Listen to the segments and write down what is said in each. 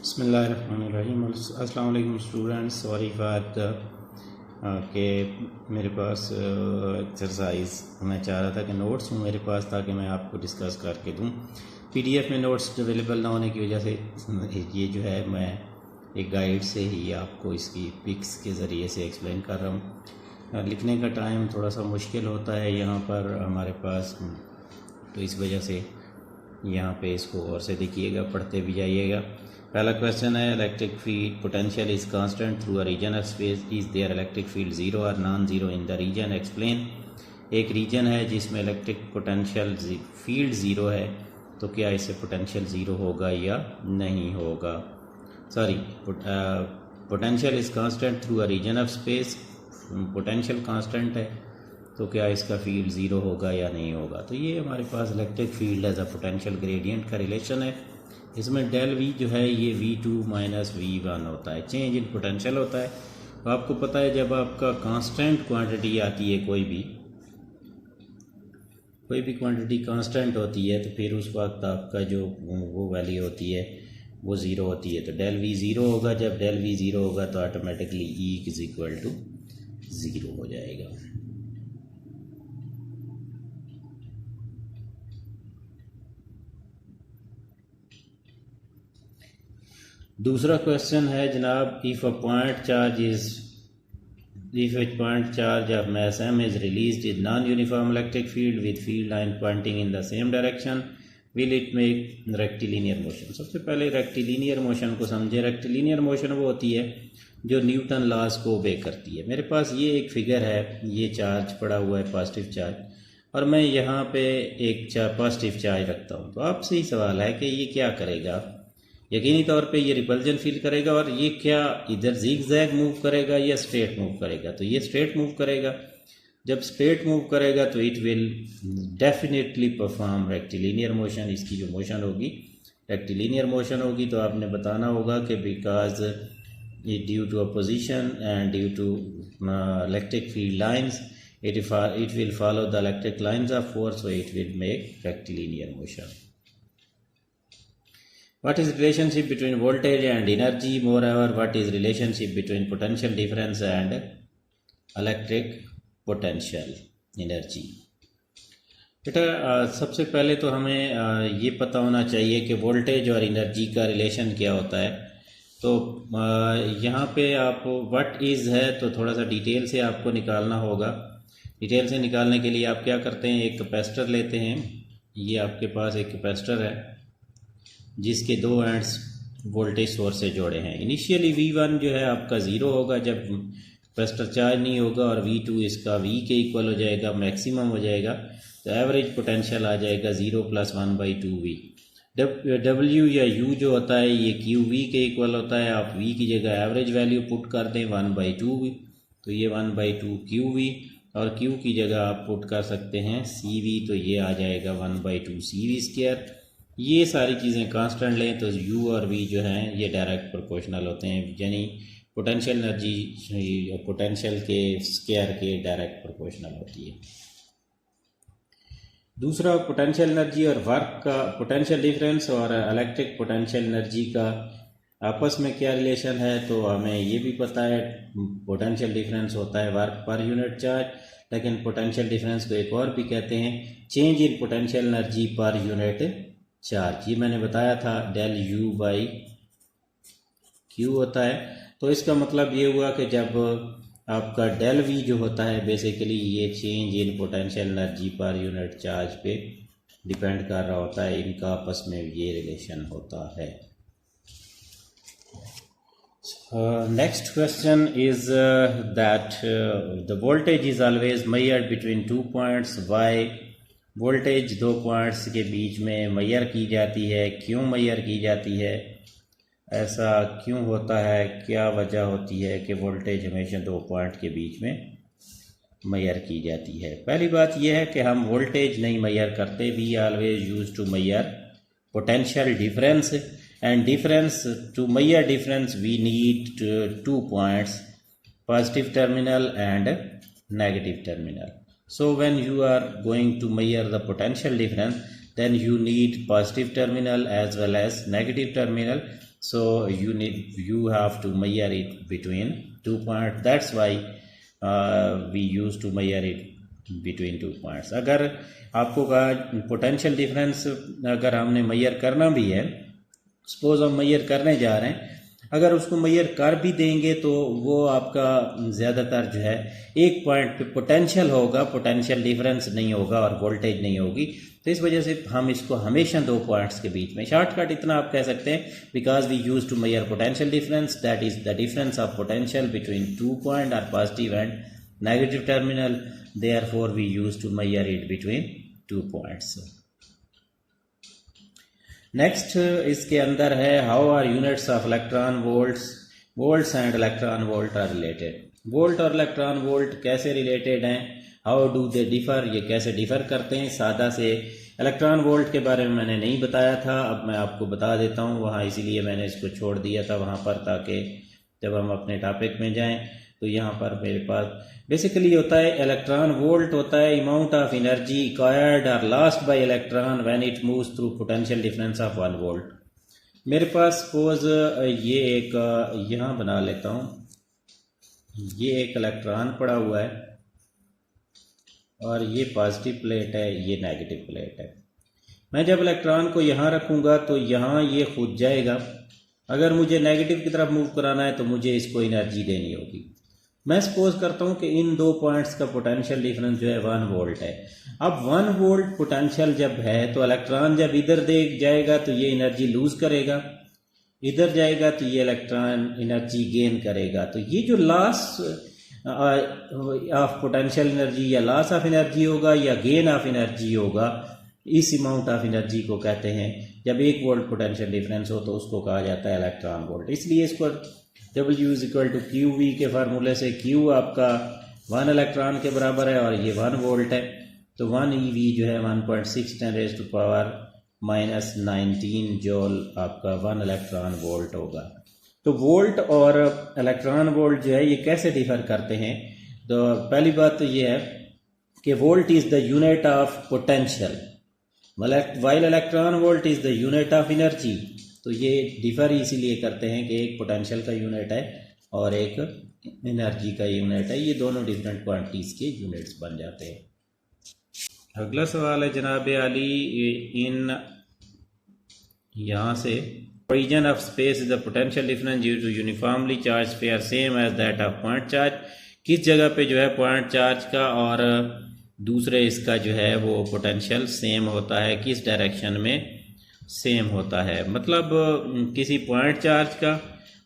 बिस्मिल्लाहिर्रहमानिर्रहीम। अस्सलाम वालेकुम स्टूडेंट्स। सॉरी फॉर द कि मेरे पास एक्सरसाइज मैं चाह रहा था कि नोट्स हूँ मेरे पास ताकि मैं आपको डिस्कस करके दूँ। पीडीएफ में नोट्स अवेलेबल ना होने की वजह से ये जो है मैं एक गाइड से ही आपको इसकी पिक्स के ज़रिए से एक्सप्लेन कर रहा हूँ। लिखने का टाइम थोड़ा सा मुश्किल होता है यहाँ पर हमारे पास, तो इस वजह से यहाँ पे इसको और से देखिएगा, पढ़ते भी जाइएगा। पहला क्वेश्चन है, electric field potential is constant through a region of space, is there electric field zero और non zero in the region, explain. एक रीजन है जिसमें इलेक्ट्रिक पोटेंशियल फील्ड ज़ीरो है, तो क्या इससे पोटेंशियल ज़ीरो होगा या नहीं होगा। Sorry, potential is constant through a region of space, potential constant है तो क्या इसका फील्ड ज़ीरो होगा या नहीं होगा। तो ये हमारे पास electric field as a potential gradient का रिलेशन है। इसमें डेल वी जो है ये V2 माइनस V1 होता है, चेंज इन पोटेंशियल होता है। तो आपको पता है जब आपका कांस्टेंट क्वांटिटी आती है, कोई भी क्वांटिटी कांस्टेंट होती है, तो फिर उस वक्त आपका जो वो वैल्यू होती है वो ज़ीरो होती है। तो डेल वी ज़ीरो होगा। जब डेल वी ज़ीरो होगा तो automatically E is equal to zero हो जाएगा। दूसरा क्वेश्चन है जनाब, if a point charge of mass m is released in non-uniform electric field with field line pointing in the same direction, will it make rectilinear motion। सबसे पहले rectilinear motion को समझे। Rectilinear motion वो होती है जो न्यूटन लॉज को ओबे करती है। मेरे पास ये एक फिगर है, ये चार्ज पड़ा हुआ है पॉजिटिव चार्ज, और मैं यहाँ पे एक पॉजिटिव चार्ज रखता हूँ। तो आपसे ही सवाल है कि ये क्या करेगा। यकीनी तौर पे ये रिपल्जन फील करेगा, और ये क्या इधर जिग जैग मूव करेगा या स्ट्रेट मूव करेगा। तो ये स्ट्रेट मूव करेगा। जब स्ट्रेट मूव करेगा तो it will definitely perform rectilinear motion. इसकी जो मोशन होगी रेक्टिलिनियर मोशन होगी। तो आपने बताना होगा कि because it due to a position and due to electric field lines, it will follow the electric lines of force, so it will make rectilinear motion. What is relationship between voltage and energy? Moreover, what is relationship between potential difference and electric potential energy? बेटा सबसे पहले तो हमें ये पता होना चाहिए कि वोल्टेज और एनर्जी का रिलेशन क्या होता है। तो यहाँ पे आप व्हाट इज़ है तो थोड़ा सा डिटेल से आपको निकालना होगा। डिटेल से निकालने के लिए आप क्या करते हैं, एक कैपेसिटर लेते हैं। ये आपके पास एक कैपेसिटर है जिसके दो एंड्स वोल्टेज सोर्स से जोड़े हैं। इनिशियली V1 जो है आपका ज़ीरो होगा जब कैपेसिटर चार्ज नहीं होगा, और V2 इसका V के इक्वल हो जाएगा, मैक्सिमम हो जाएगा। तो एवरेज पोटेंशियल आ जाएगा 0 + 1/2V। W या U जो होता है ये QV के इक्वल होता है। आप V की जगह एवरेज वैल्यू पुट कर दें 1/2V, तो ये 1/2 QV, और Q की जगह आप पुट कर सकते हैं CV, तो ये आ जाएगा 1/2 CV²। ये सारी चीज़ें कांस्टेंट लें तो U और V जो हैं ये डायरेक्ट प्रोपोर्शनल होते हैं, यानी पोटेंशियल एनर्जी पोटेंशियल के स्क्वायर के डायरेक्ट प्रोपोर्शनल होती है। दूसरा, पोटेंशियल एनर्जी और वर्क का, पोटेंशियल डिफरेंस और इलेक्ट्रिक पोटेंशियल एनर्जी का आपस में क्या रिलेशन है। तो हमें ये भी पता है पोटेंशियल डिफरेंस होता है वर्क पर यूनिट चार्ज, लेकिन पोटेंशियल डिफरेंस को एक और भी कहते हैं change in potential energy per unit charge. ये मैंने बताया था डेल U/Q होता है। तो इसका मतलब ये हुआ कि जब आपका डेल V जो होता है बेसिकली ये change in potential energy per unit charge पे डिपेंड कर रहा होता है, इनका आपस में ये रिलेशन होता है। Next question is that the voltage is always measured between 2 points. Why voltage दो पॉइंट्स के बीच में मेजर की जाती है, क्यों मेजर की जाती है, ऐसा क्यों होता है, क्या वजह होती है कि वोल्टेज हमेशा दो पॉइंट के बीच में मेजर की जाती है। पहली बात यह है कि हम वोल्टेज नहीं मेजर करते, we always use to measure potential difference, and difference to measure difference we need 2 points, positive terminal and negative terminal. So when you are going to measure the potential difference, then you need positive terminal as well as negative terminal, so you have to measure it between 2 points. That's why we used to measure it between 2 points. अगर आपको कहा potential difference अगर हमने major करना भी है, suppose हम major करने जा रहे हैं, अगर उसको मेजर कर भी देंगे तो वो आपका ज़्यादातर जो है एक पॉइंट पे पोटेंशियल होगा, पोटेंशियल डिफरेंस नहीं होगा और वोल्टेज नहीं होगी। तो इस वजह से हम इसको हमेशा 2 पॉइंट्स के बीच में, शॉर्टकट इतना आप कह सकते हैं, because we use to measure potential difference, that is the difference of potential between 2 point और positive and negative terminal, therefore we use to measure it between 2 points. Next इसके अंदर है how are units of electron volts and electron volt are related. Volt और electron volt कैसे related हैं, how do they differ, ये कैसे differ करते हैं। सादा से इलेक्ट्रॉन वोल्ट के बारे में मैंने नहीं बताया था, अब मैं आपको बता देता हूँ वहाँ, इसीलिए मैंने इसको छोड़ दिया था वहाँ पर, ताकि जब हम अपने टॉपिक में जाएं तो यहाँ पर मेरे पास बेसिकली होता है इलेक्ट्रॉन वोल्ट होता है अमाउंट ऑफ एनर्जी एक्वायर्ड और lost by electron when it moves through potential difference of 1 volt. मेरे पास सपोज ये एक यहाँ बना लेता हूँ, ये एक इलेक्ट्रॉन पड़ा हुआ है और ये पॉजिटिव प्लेट है, ये नेगेटिव प्लेट है। मैं जब इलेक्ट्रॉन को यहाँ रखूँगा तो यहाँ ये खुद जाएगा, अगर मुझे नेगेटिव की तरफ मूव कराना है तो मुझे इसको एनर्जी देनी होगी। मैं सपोज करता हूँ कि इन 2 पॉइंट्स का पोटेंशियल डिफरेंस जो है 1 वोल्ट है। अब 1 वोल्ट पोटेंशियल जब है तो इलेक्ट्रॉन जब इधर दे जाएगा तो ये एनर्जी लूज करेगा, इधर जाएगा तो ये इलेक्ट्रॉन एनर्जी गेन करेगा। तो ये जो लॉस ऑफ पोटेंशियल एनर्जी या लॉस ऑफ एनर्जी होगा या गेन ऑफ एनर्जी होगा, इस अमाउंट ऑफ एनर्जी को कहते हैं, जब 1 वोल्ट पोटेंशियल डिफरेंस हो तो उसको कहा जाता है इलेक्ट्रॉन वोल्ट। इसलिए इसको W is equal to Q V के फार्मूले से Q आपका 1 इलेक्ट्रॉन के बराबर है और ये 1 वोल्ट है, तो 1 eV जो है 1.6 × 10⁻⁻19 जूल आपका 1 इलेक्ट्रॉन वोल्ट होगा। तो वोल्ट और इलेक्ट्रॉन वोल्ट जो है ये कैसे डिफर करते हैं, तो पहली बात तो ये है कि volt is the unit of potential while electron volt is the unit of energy. तो ये डिफर इसीलिए करते हैं कि एक पोटेंशियल का यूनिट है और एक एनर्जी का यूनिट है, ये दोनों डिफरेंट क्वांटिटीज के यूनिट्स बन जाते हैं। अगला सवाल है जनाब आली, इन यहाँ से region of space is the potential difference due to uniformly charge sphere same as that of point charge. किस जगह पे जो है पॉइंट चार्ज का और दूसरे इसका जो है वो पोटेंशियल सेम होता है, किस डायरेक्शन में सेम होता है। मतलब किसी पॉइंट चार्ज का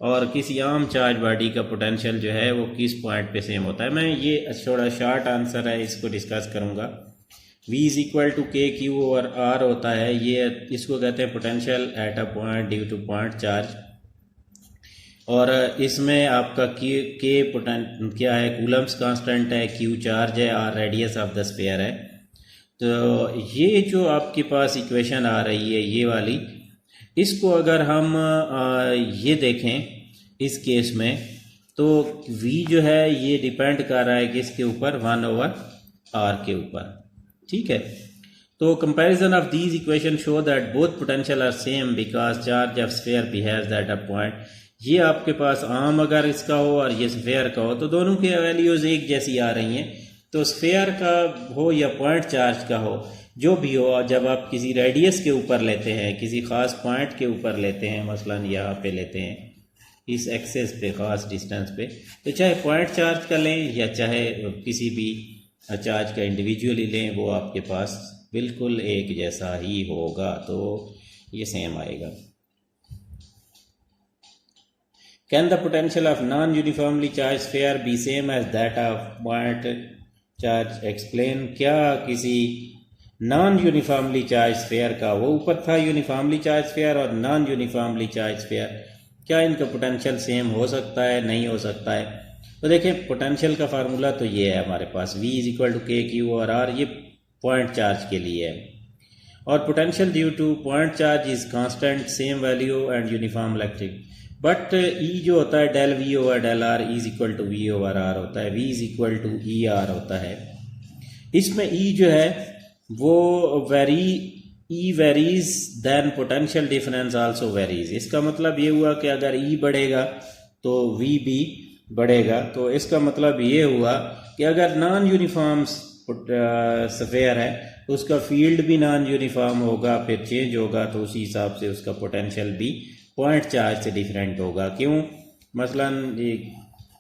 और किसी आम चार्ज बॉडी का पोटेंशियल जो है वो किस पॉइंट पे सेम होता है। मैं ये थोड़ा शॉर्ट आंसर है, इसको डिस्कस करूँगा। V is equal to K Q और आर होता है, ये इसको कहते हैं potential at a point due to point charge, और इसमें आपका के पोटेंट क्या है, कूलम्स कांस्टेंट है, क्यू चार्ज है, R radius of the sphere है। तो ये जो आपके पास इक्वेशन आ रही है ये वाली, इसको अगर हम ये देखें इस केस में तो V जो है ये डिपेंड कर रहा है किसके ऊपर, 1/r के ऊपर, ठीक है। तो comparison of these equation show that both potential are same because charge of sphere behaves that a point. ये आपके पास आम अगर इसका हो और ये स्फीयर का हो तो दोनों की वैल्यूज एक जैसी आ रही हैं। तो स्फीयर का हो या पॉइंट चार्ज का हो, जो भी हो, जब आप किसी रेडियस के ऊपर लेते हैं, किसी ख़ास पॉइंट के ऊपर लेते हैं, मसलन यहाँ पे लेते हैं इस एक्सेस पे ख़ास डिस्टेंस पे, तो चाहे पॉइंट चार्ज का लें या चाहे किसी भी चार्ज का इंडिविजुअली लें, वो आपके पास बिल्कुल एक जैसा ही होगा, तो ये सेम आएगा। Can the potential of non uniformly charge sphere be same as that of point charge explain. क्या किसी नॉन यूनिफॉर्मली चार्ज स्फीयर का, वो ऊपर था यूनिफॉर्मली चार्ज स्फीयर और नॉन यूनिफॉर्मली चार्ज स्फीयर, क्या इनका पोटेंशियल सेम हो सकता है, नहीं हो सकता है? तो देखें पोटेंशियल का फार्मूला तो ये है हमारे पास, V is equal to K Q और आर, ये पॉइंट चार्ज के लिए है, और potential due to point charge is constant, same value and uniform electric. But E जो होता है del V over del R is equal to V over R होता है, V is equal to E R होता है। इसमें E जो है वो vary E varies then potential difference also varies. इसका मतलब ये हुआ कि अगर ई बढ़ेगा तो वी भी बढ़ेगा। तो इसका मतलब ये हुआ कि अगर नॉन यूनिफॉर्म स्फीयर है तो उसका फील्ड भी नॉन यूनिफॉर्म होगा, फिर चेंज होगा, तो उसी हिसाब से उसका पोटेंशियल भी पॉइंट चार्ज से डिफरेंट होगा। क्यों? मसलन एक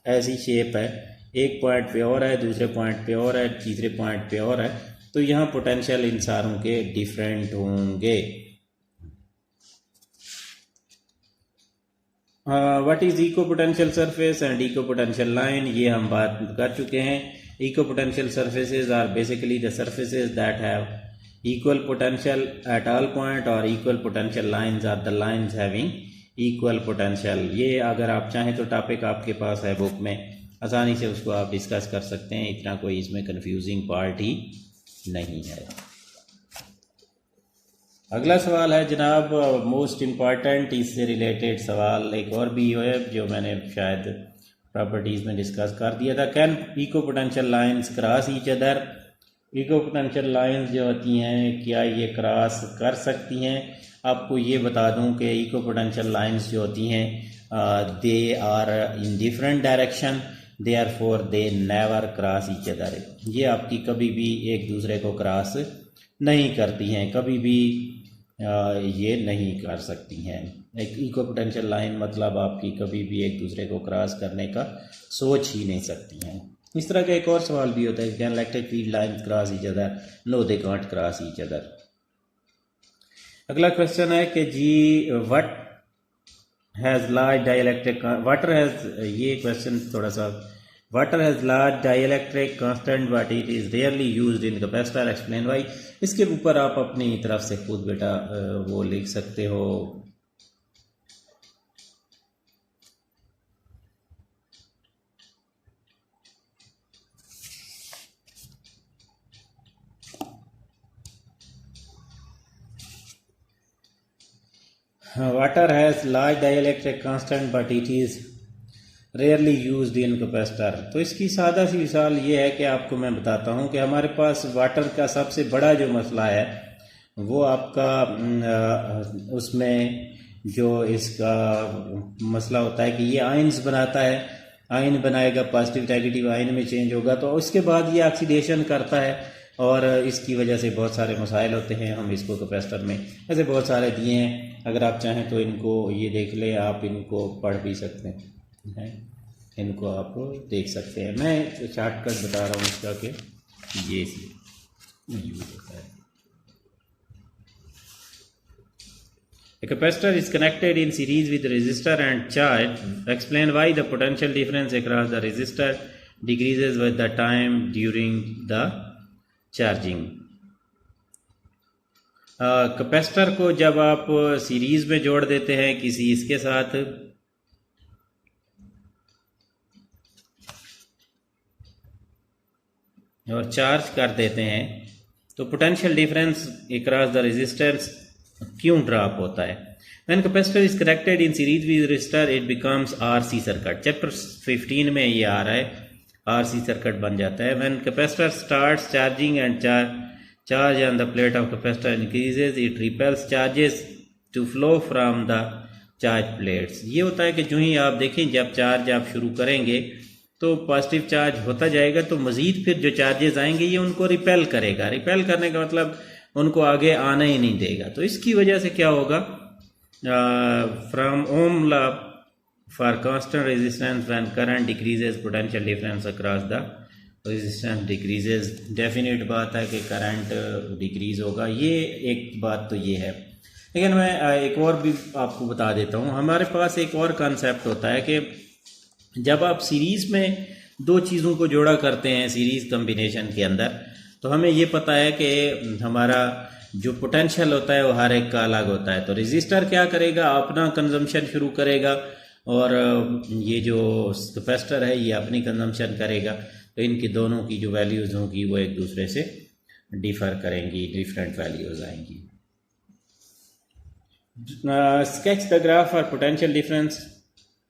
ऐसी शेप है, एक पॉइंट पे और है, दूसरे पॉइंट पे और है, तीसरे पॉइंट पे और है, तो यहाँ पोटेंशियल इन सारों के डिफरेंट होंगे। What is equipotential surface and equipotential line, ये हम बात कर चुके हैं। Equipotential surfaces are basically the surfaces that have equal potential at all point और equal potential lines are the lines having equal potential। ये अगर आप चाहें तो टॉपिक आपके पास है बुक में, आसानी से उसको आप डिस्कस कर सकते हैं, इतना कोई इसमें कंफ्यूजिंग पार्ट ही नहीं है। अगला सवाल है जनाब मोस्ट इम्पॉर्टेंट, इससे रिलेटेड सवाल एक और भी है जो मैंने शायद प्रॉपर्टीज़ में डिस्कस कर दिया था। Can equipotential lines cross each other, equipotential lines जो होती हैं क्या ये क्रॉस कर सकती हैं? आपको ये बता दूं कि इको पोटेंशियल लाइन्स जो होती हैं they are in different direction, therefore they never cross each other. ये आपकी कभी भी एक दूसरे को क्रॉस नहीं करती हैं, कभी भी ये नहीं कर सकती हैं। एक इको पोटेंशियल लाइन मतलब आपकी कभी भी एक दूसरे को क्रॉस करने का सोच ही नहीं सकती हैं। इस तरह का एक और सवाल भी होता है, can electric field lines cross each other? No, they can't cross each other. अगला क्वेश्चन है कि जी what has large dielectric water has, ये क्वेश्चन थोड़ा सा, water has large dielectric constant but it is rarely used in capacitor, explain why. इसके ऊपर आप अपनी तरफ से खुद बेटा वो लिख सकते हो। Water has large dielectric constant but it is rarely used in capacitor. तो इसकी सादा सी मिसाल ये है कि आपको मैं बताता हूँ कि हमारे पास वाटर का सबसे बड़ा जो मसला है वो आपका उसमें जो इसका मसला होता है कि ये आयन्स बनाता है, आयन बनाएगा, पॉजिटिव नेगेटिव आयन में चेंज होगा, तो उसके बाद ये ऑक्सीडेशन करता है और इसकी वजह से बहुत सारे मसाइल होते हैं। हम इसको कैपेसिटर में ऐसे बहुत सारे दिए हैं, अगर आप चाहें तो इनको ये देख लें, आप इनको पढ़ भी सकते हैं, इनको आप देख सकते हैं। मैं शॉर्टकट बता रहा हूँ इसका कि ये यूज होता है। A capacitor is connected in series with resistor and charge. Explain why the potential difference across the resistor decreases with the time during the charging. Capacitor को जब आप सीरीज में जोड़ देते हैं किसी इसके साथ, और चार्ज कर देते हैं, तो potential difference across the resistance क्यों ड्रॉप होता है? When capacitor is connected in series with resistor it becomes RC circuit. Chapter 15 में ये आ रहा है, आरसी सर्किट बन जाता है। When capacitor starts charging and charge on the plate of capacitor increases it repels charges to flow from the charge plates. ये होता है कि जो ही आप देखें जब चार्ज आप शुरू करेंगे तो पॉजिटिव चार्ज होता जाएगा, तो मज़ीद फिर जो चार्जेस आएंगे ये उनको रिपेल करेगा। रिपेल करने का मतलब उनको आगे आना ही नहीं देगा। तो इसकी वजह से क्या होगा, from Ohm law for constant resistance when current decreases potential difference across the resistance decreases. Definite बात है कि करंट डिक्रीज होगा, ये एक बात तो ये है। लेकिन मैं एक और भी आपको बता देता हूँ, हमारे पास एक और कॉन्सेप्ट होता है कि जब आप सीरीज़ में दो चीज़ों को जोड़ा करते हैं सीरीज़ कम्बिनेशन के अंदर, तो हमें ये पता है कि हमारा जो पोटेंशियल होता है वो हर एक का अलग होता है। तो रेजिस्टर क्या करेगा, अपना कंजम्पशन शुरू करेगा और ये जो कैपेसिटर है ये अपनी कंजम्पशन करेगा। तो इनकी दोनों की जो वैल्यूज़ होंगी वो एक दूसरे से डिफर करेंगी, डिफरेंट वैल्यूज़ आएंगी। Sketch the graph for potential difference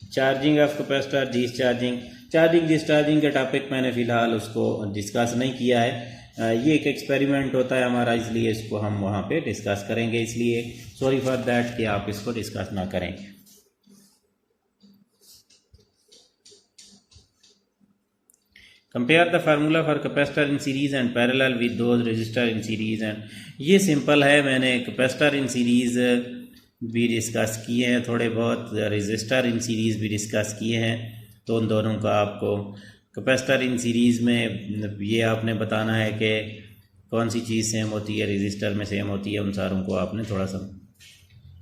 charging of capacitor, discharging. Charging discharging का टॉपिक मैंने फ़िलहाल उसको डिस्कस नहीं किया है, ये एक एक्सपेरिमेंट होता है हमारा, इसलिए इसको हम वहाँ पे डिस्कस करेंगे, इसलिए सॉरी फॉर दैट कि आप इसको डिस्कस ना करें। Compare the formula for capacitor in series and parallel with those register in series and, ये सिंपल है, मैंने कैपेसिटर इन सीरीज भी डिस्कस किए हैं थोड़े बहुत, रजिस्टर इन सीरीज़ भी डिस्कस किए हैं, तो उन दोनों का आपको कैपेसिटर इन सीरीज़ में ये आपने बताना है कि कौन सी चीज़ सेम होती है, रजिस्टर में सेम होती है, उन सारों को आपने थोड़ा सा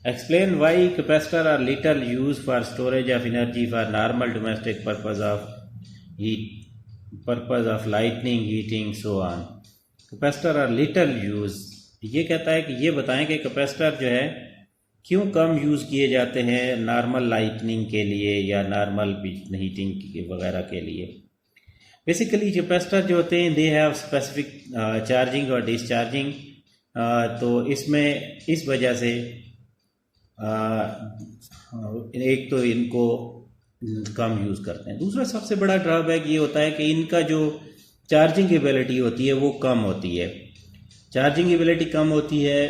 explain why capacitor are little use for storage of energy for normal domestic purpose of heat, purpose of lightning, heating, so on. Capacitor are little use, ये कहता है कि ये बताएं कि कैपेसिटर जो है क्यों कम यूज़ किए जाते हैं नॉर्मल लाइटनिंग के लिए या नॉर्मल हीटिंग वगैरह के लिए। बेसिकली कैपेसिटर जो होते हैं दे हैव स्पेसिफिक चार्जिंग और डिस्चार्जिंग, तो इसमें इस वजह से एक तो इनको कम यूज़ करते हैं, दूसरा सबसे बड़ा ड्रॉबैक ये होता है कि इनका जो चार्जिंग एबिलिटी होती है वो कम होती है। चार्जिंग एबिलिटी कम होती है,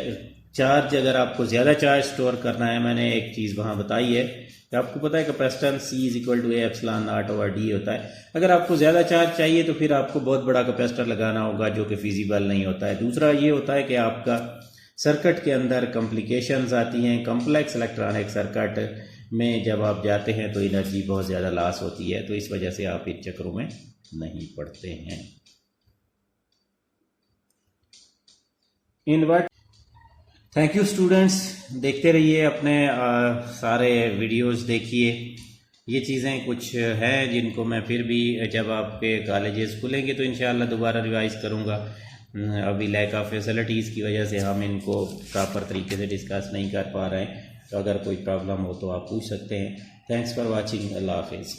चार्ज अगर आपको ज़्यादा चार्ज स्टोर करना है, मैंने एक चीज़ वहाँ बताई है कि आपको पता है capacitance C is equal to A epsilon naught over D होता है। अगर आपको ज़्यादा चार्ज चाहिए तो फिर आपको बहुत बड़ा कैपेसिटर लगाना होगा, जो कि फिजिबल नहीं होता है। दूसरा ये होता है कि आपका सर्किट के अंदर कॉम्प्लिकेशंस आती हैं, कॉम्प्लेक्स इलेक्ट्रॉनिक सर्किट में जब आप जाते हैं तो एनर्जी बहुत ज़्यादा लॉस होती है, तो इस वजह से आप इन चक्करों में नहीं पड़ते हैं। इनवर्ट थैंक यू स्टूडेंट्स, देखते रहिए अपने सारे वीडियोस देखिए। ये चीज़ें कुछ हैं जिनको मैं फिर भी जब आपके कॉलेजेस खुलेंगे तो इंशाल्लाह दोबारा रिवाइज करूँगा। अभी लैक ऑफ फैसिलिटीज़ की वजह से हम इनको प्रॉपर तरीके से डिस्कस नहीं कर पा रहे हैं, तो अगर कोई प्रॉब्लम हो तो आप पूछ सकते हैं। थैंक्स फॉर वॉचिंग, अल्लाह हाफिज़।